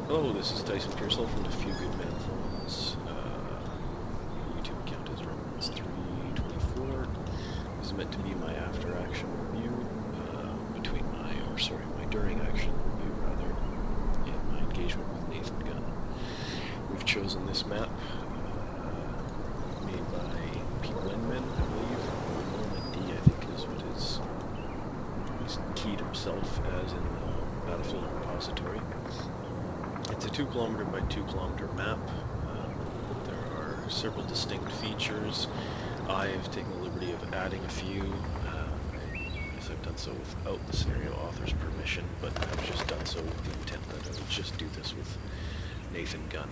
Hello, this is Tyson Pearsall from the Few Good Men Phones. YouTube account is Romans 324. This is meant to be my after-action review my during-action review rather, in my engagement with Nathangun. We've chosen this map, made by Pete Windman, I believe. Norman D, I think, is what he's keyed himself as in the Battlefield repository. It's a 2 kilometer by 2 kilometer map. There are several distinct features. I've taken the liberty of adding a few. I guess I've done so without the scenario author's permission, but I've just done so with the intent that I would just do this with Nathangun.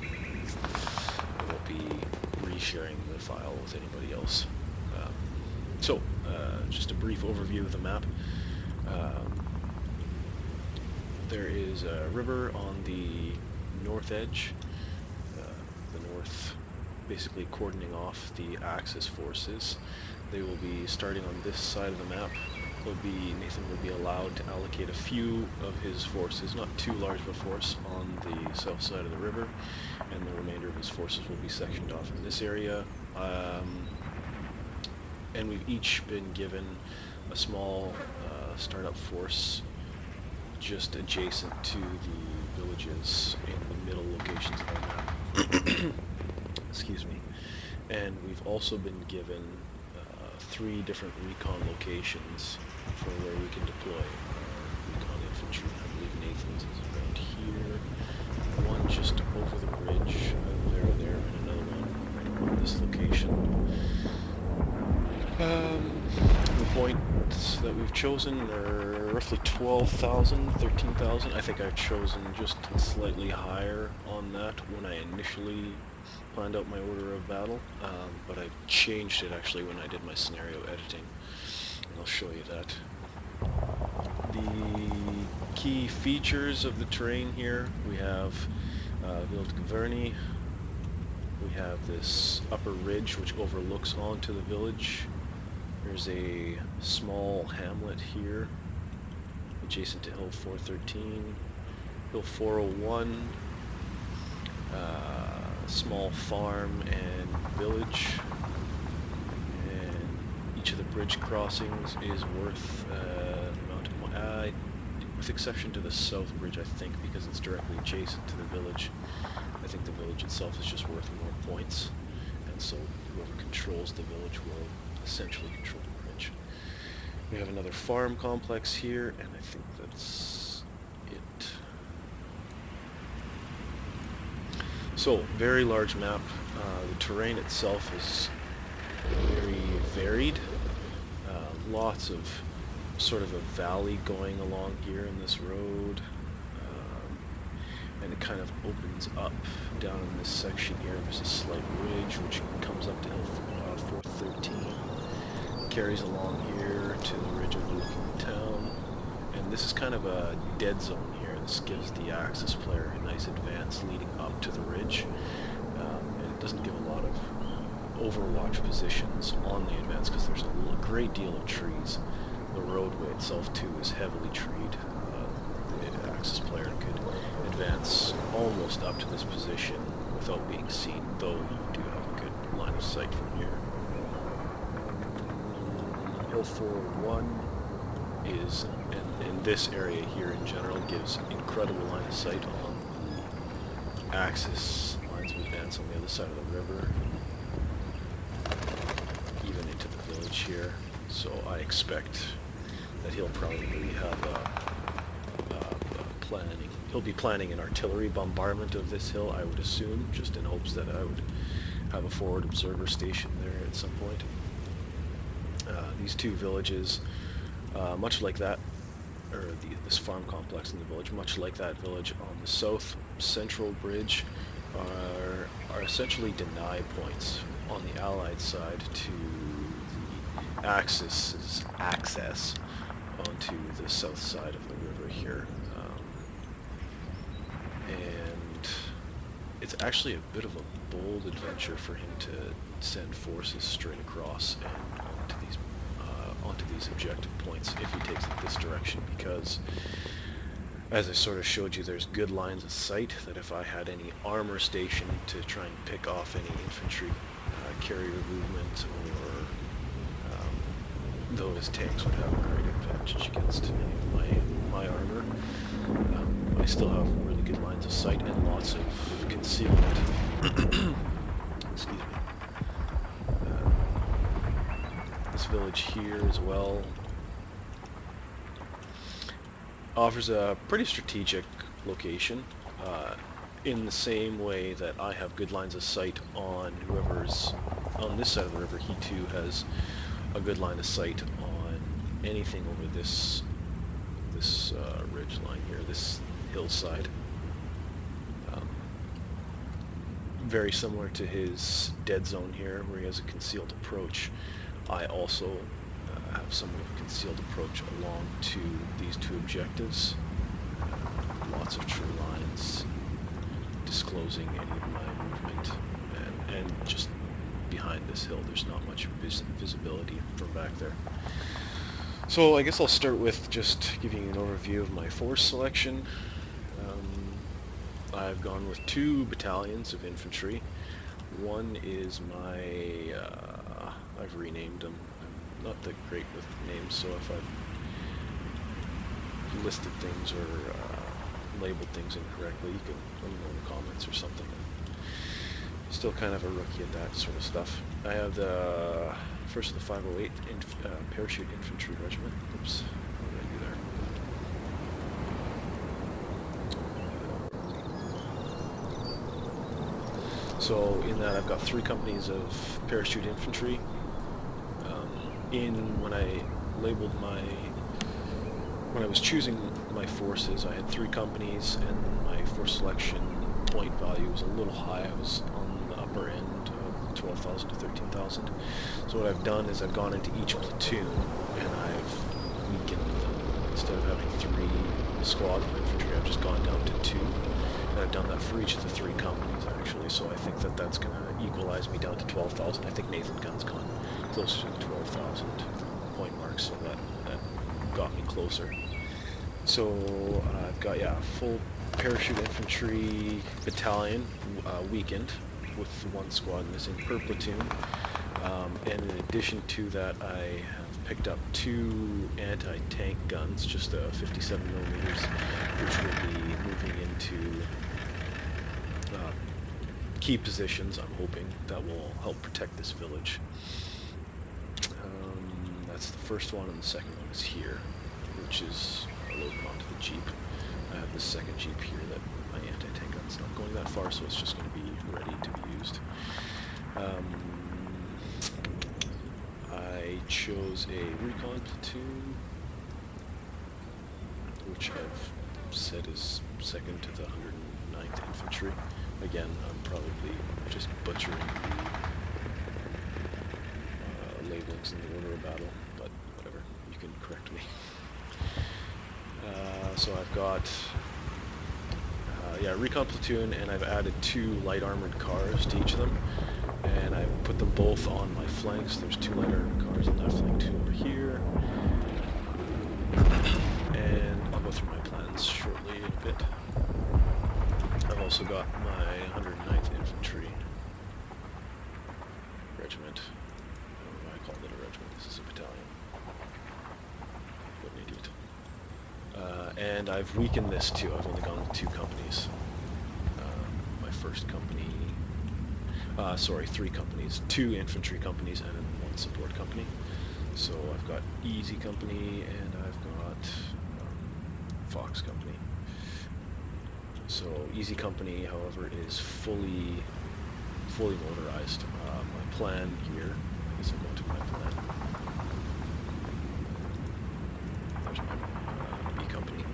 I won't be resharing the file with anybody else. Just a brief overview of the map. There is a river on the north edge, the north, basically cordoning off the Axis forces. They will be starting on this side of the map. Nathan will be allowed to allocate a few of his forces, not too large of a force, on the south side of the river, and the remainder of his forces will be sectioned off in this area. And we've each been given a small startup force just adjacent to the villages in the middle locations of our map. Excuse me. And we've also been given 3 different recon locations for where we can deploy our recon infantry. I believe Nathan's is around here. One just over the bridge, there, and another one right around this location. The points that we've chosen are roughly 12,000, 13,000. I think I've chosen just slightly higher on that when I initially planned out my order of battle, but I changed it actually when I did my scenario editing, and I'll show you that. The key features of the terrain here, we have Village Gaverny. We have this upper ridge which overlooks onto the village. There's a small hamlet here, adjacent to Hill 413. Hill 401, small farm and village. And each of the bridge crossings is worth an amount of money, with exception to the south bridge, I think, because it's directly adjacent to the village. I think the village itself is just worth more points, and so whoever controls the village will essentially control the bridge. We have another farm complex here, and I think that's it. So, very large map. The terrain itself is very varied. Lots of sort of a valley going along here in this road. And it kind of opens up down in this section here. There's a slight ridge which comes up to Hill 413, carries along here to the ridge overlooking the town, and this is kind of a dead zone here. This gives the Axis player a nice advance leading up to the ridge, and it doesn't give a lot of overwatch positions on the advance because there's a great deal of trees. The roadway itself too is heavily treed. The Axis player could advance almost up to this position without being seen, though you do have a good line of sight from here. Hill 401 is, and this area here in general gives incredible line of sight on the Axis lines of advance on the other side of the river, even into the village here. So I expect that he'll probably have he'll be planning an artillery bombardment of this hill, I would assume, just in hopes that I would have a forward observer station there at some point. These 2 villages, much like that, or this farm complex in the village, much like that village on the south central bridge, are essentially deny points on the Allied side to the Axis's access onto the south side of the river here. And it's actually a bit of a bold adventure for him to send forces straight across and onto these objective points if he takes it this direction, because as I sort of showed you, there's good lines of sight that if I had any armor stationed to try and pick off any infantry carrier movement, or those tanks would have a great advantage against any of my armor. I still have really good lines of sight and lots of concealment. Excuse me. This village here as well offers a pretty strategic location, in the same way that I have good lines of sight on whoever's on this side of the river. He too has a good line of sight on anything over this ridge line here, this hillside. Very similar to his dead zone here, where he has a concealed approach. I also have somewhat of a concealed approach along to these two objectives. Lots of true lines disclosing any of my movement, and just behind this hill there's not much visibility from back there. So I guess I'll start with just giving you an overview of my force selection. I've gone with 2 battalions of infantry. One is my, I've renamed them. I'm not that great with names, so if I've listed things or labeled things incorrectly, you can let me know in the comments or something. I'm still kind of a rookie at that sort of stuff. I have the first of the 508 Parachute Infantry Regiment. Oops, what did I do there? So in that I've got 3 companies of parachute infantry. When I labeled when I was choosing my forces, I had 3 companies, and my force selection point value was a little high. I was on the upper end of 12,000 to 13,000. So what I've done is I've gone into each platoon and I've weakened them. Instead of having 3 squads of infantry, I've just gone down to 2. And I've done that for each of the 3 companies, actually, so I think that that's going to equalize me down to 12,000. I think Nathangun's gone closer to the 12,000 point mark, so that got me closer. So I've got, yeah, a full parachute infantry battalion, weakened, with 1 squad missing per platoon. And in addition to that, I have picked up 2 anti-tank guns, just 57 millimeters, which will be moving into key positions, I'm hoping, that will help protect this village. That's the first one, and the second one is here, which is loaded onto the Jeep. I have the second Jeep here that my anti-tank gun's not going that far, so it's just going to be ready to be used. I chose a recon platoon, which I've said is second to the 109th Infantry. Again, I'm probably just butchering the labelings in the order of battle, but whatever, you can correct me. So I've got recon platoon, and I've added 2 light armored cars to each of them, and I put them both on my flanks. There's 2 light armored cars on that flank, 2 over here, and I'll go through my plans shortly in a bit. I've also got my 109th Infantry Regiment. I don't know why I called it a regiment, this is a battalion. What an idiot. And I've weakened this too. I've only gone with 2 companies. My first company, 3 companies, 2 infantry companies and 1 support company. So I've got Easy Company and I've got Fox Company. So Easy Company, however, is fully motorized. My plan here, I guess I'll go to my plan. There's my E Company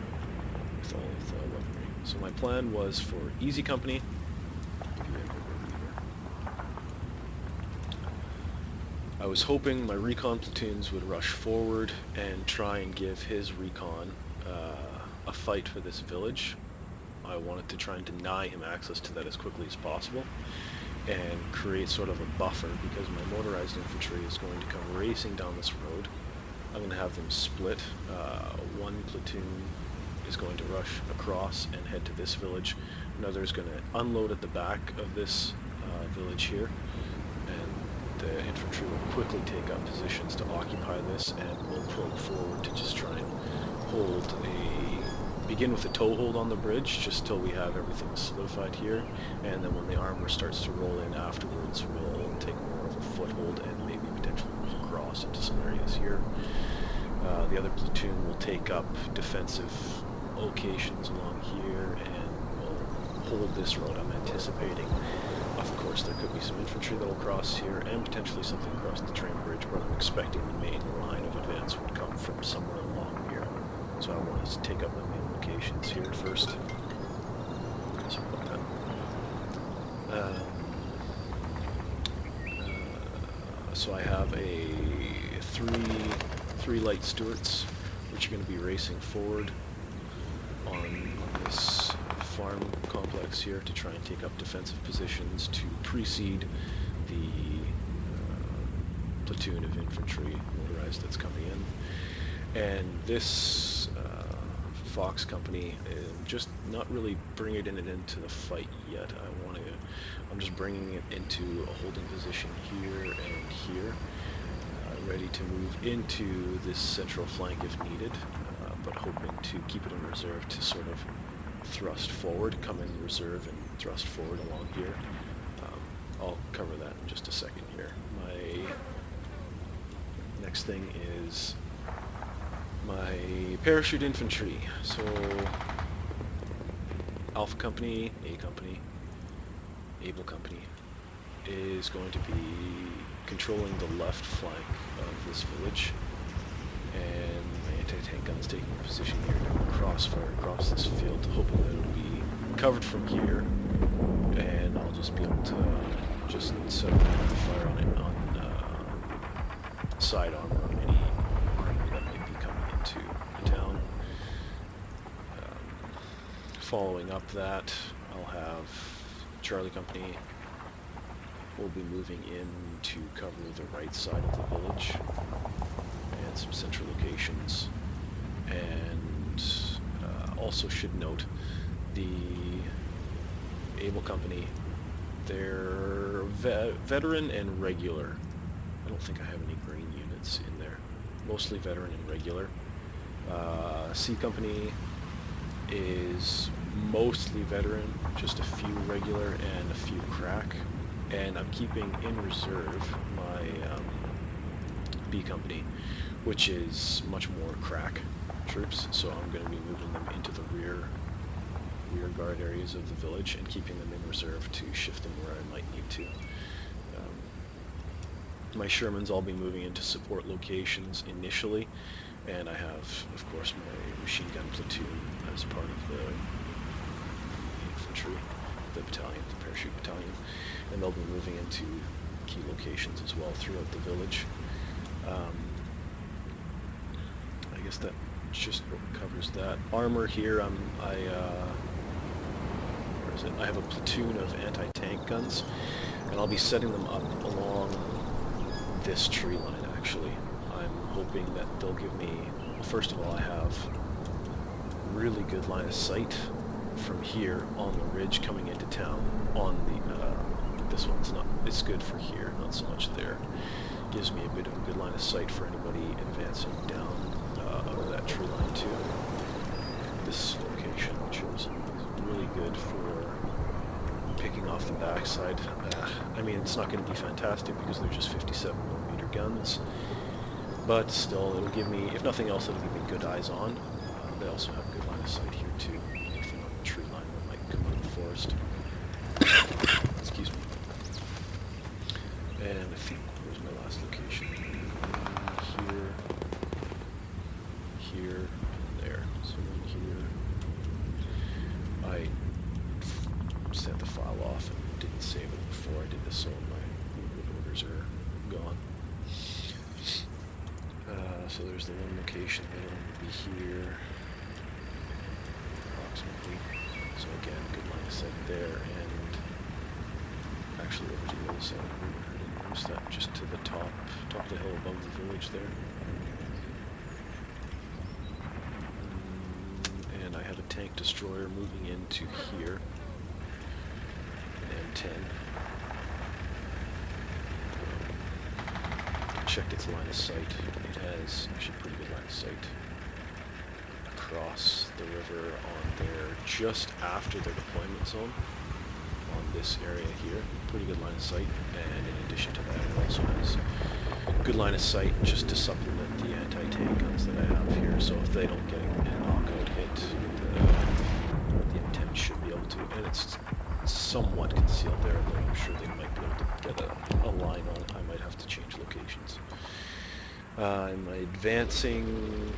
with all of the weaponry. So my plan was for Easy Company. I was hoping my recon platoons would rush forward and try and give his recon a fight for this village. I wanted to try and deny him access to that as quickly as possible and create sort of a buffer, because my motorized infantry is going to come racing down this road. I'm going to have them split. One platoon is going to rush across and head to this village. Another is going to unload at the back of this village here, and the infantry will quickly take up positions to occupy this, and we'll probe forward to just try and begin with a toehold on the bridge, just till we have everything solidified here, and then when the armor starts to roll in afterwards, we'll take more of a foothold and maybe potentially move across into some areas here. The other platoon will take up defensive locations along here, and will hold this road. I'm anticipating, of course, there could be some infantry that will cross here, and potentially something across the train bridge, but I'm expecting the main line of advance would come from somewhere along here. So I want to take up my main locations here first. Sorry about that. So I have three light Stuarts, which are going to be racing forward on this farm complex here to try and take up defensive positions to precede the platoon of infantry motorized that's coming in. And this Fox company, just not really bringing it into the fight yet. I'm just bringing it into a holding position here and here, ready to move into this central flank if needed, but hoping to keep it in reserve to sort of thrust forward, come in reserve and thrust forward along here. I'll cover that in just a second here. My next thing is my parachute infantry. So Alpha Company, A Company, Able Company is going to be controlling the left flank of this village, and my anti-tank guns taking a position here to crossfire across this field, hoping that it'll be covered from here, and I'll just be able to just set up a fire on it on side armor on any armor that might be coming into the town. Following up that, I'll have Charlie Company will be moving in to cover the right side of the village and some central locations. And also should note, the Able Company, they're veteran and regular. I don't think I have any green units in there. Mostly veteran and regular. C Company is mostly veteran, just a few regular and a few crack. And I'm keeping in reserve my B Company, which is much more crack troops, so I'm going to be moving them into the rear guard areas of the village and keeping them in reserve to shift them where I might need to. My Shermans I'll be moving into support locations initially, and I have, of course, my machine gun platoon as part of the infantry, the battalion, the parachute battalion, and they'll be moving into key locations as well throughout the village. I guess that just covers that. Armor here, where is it? I have a platoon of anti-tank guns, and I'll be setting them up along this tree line, actually. I'm hoping that they'll give me, well, first of all, I have really good line of sight from here on the ridge coming into town. On the, this one's not, it's good for here, not so much there. Gives me a bit of a good line of sight for anybody advancing down out of that tree line too. This location, which is really good for picking off the backside. I mean, it's not going to be fantastic because they're just 57mm guns, but still, it'll give me, if nothing else, it'll give me good eyes on. They also have good line of sight here too, anything on the tree line that might come out of the forest. Excuse me. And I think, where's my last location? Here, and there. So in here, I sent the file off and didn't save it before I did this, so my orders are gone. So there's the one location, the other one will be here, approximately. So again, good line of sight there, and actually over to the other side. I didn't notice that, just to the top of the hill above the village there. And I anti-tank destroyer moving into here. An M10. Checked its line of sight. It has actually pretty good line of sight across the river on their, just after their deployment zone, on this area here. Pretty good line of sight, and in addition to that, it also has good line of sight just to supplement the anti-tank guns that I have here. So if they don't get a knockout hit, the intent should be able to, and it's somewhat concealed there, though I'm sure they might be able to get a line on it. I might have to change locations. Am I advancing?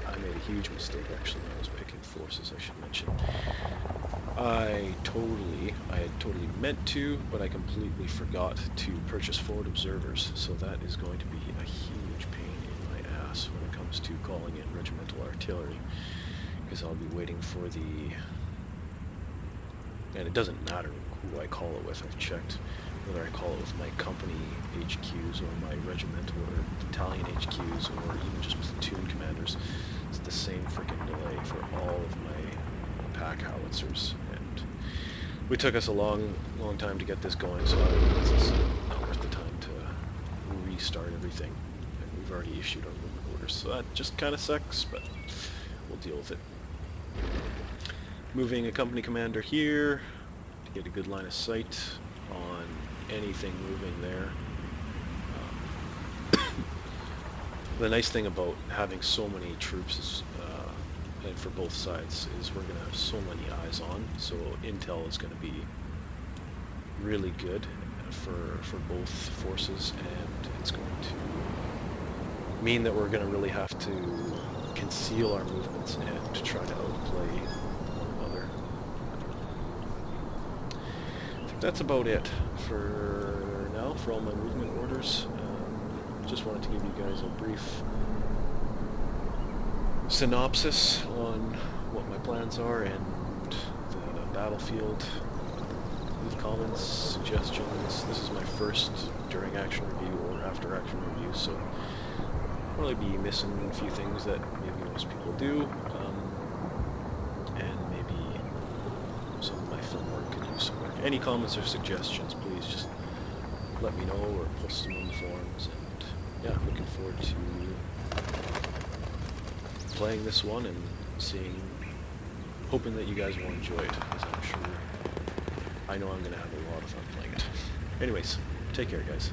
I made a huge mistake actually when I was picking forces, I should mention. I had totally meant to, but I completely forgot to purchase forward observers, so that is going to be a huge pain in my ass when it comes to calling in regimental artillery, because I'll be waiting for the... And it doesn't matter who I call it with. I've checked whether I call it with my company HQs or my regimental or battalion HQs or even just platoon commanders. It's the same freaking delay for all of my pack howitzers. And we took us a long time to get this going, so it's not worth the time to restart everything. And we've already issued our movement orders, so that just kind of sucks, but we'll deal with it. Moving a company commander here to get a good line of sight on anything moving there. The nice thing about having so many troops is, and for both sides, is we're going to have so many eyes on, so intel is going to be really good for both forces, and it's going to mean that we're going to really have to conceal our movements and to try to outplay one another. I think that's about it for now, for all my movement orders. Just wanted to give you guys a brief synopsis on what my plans are and the battlefield. Leave comments, suggestions. This is my first during action review or after action review, so I'll probably be missing a few things that maybe most people do, and maybe some of my film work could use some work. Any comments or suggestions, please just let me know or post them on the forums. Yeah, looking forward to playing this one and hoping that you guys will enjoy it, because I'm sure, I know I'm going to have a lot of fun playing it. Anyways, take care, guys.